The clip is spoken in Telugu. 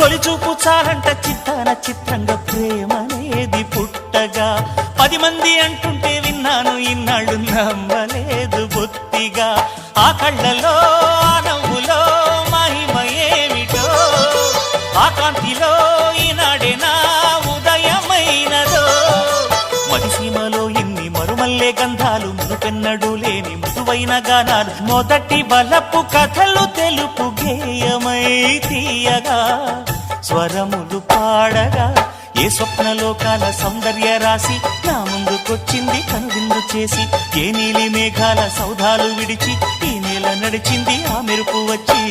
తొలి చూపు చాలంట చిత్తాన చిత్రంగా ప్రేమనేది పుట్టగా 10 మంది అంటుంటే విన్నాను ఇన్నాళ్ళు నమ్మలేదు బొత్తిగా ఆ కళ్ళలో ఆ నవ్వులో మహిమ ఏమిటో ఆ కాంతిలో ఈనాడే నా ఉదయమైనదో మదిసీమలో ఇన్ని మరుమల్లే గంధాలు మునుపెన్నడు లేని మృదువైన గానాలు మొదటి బలపు కథలు తెలుపు గేయమై తీయగా స్వరములు పాడగా ఏ స్వప్నలోకాల సౌందర్య రాసి నా ముందుకొచ్చింది కనువిందు చేసి ఏ నీలి మేఘాల సౌధాలు విడిచి ఈ నేల నడిచింది ఆ మెరుపు వచ్చి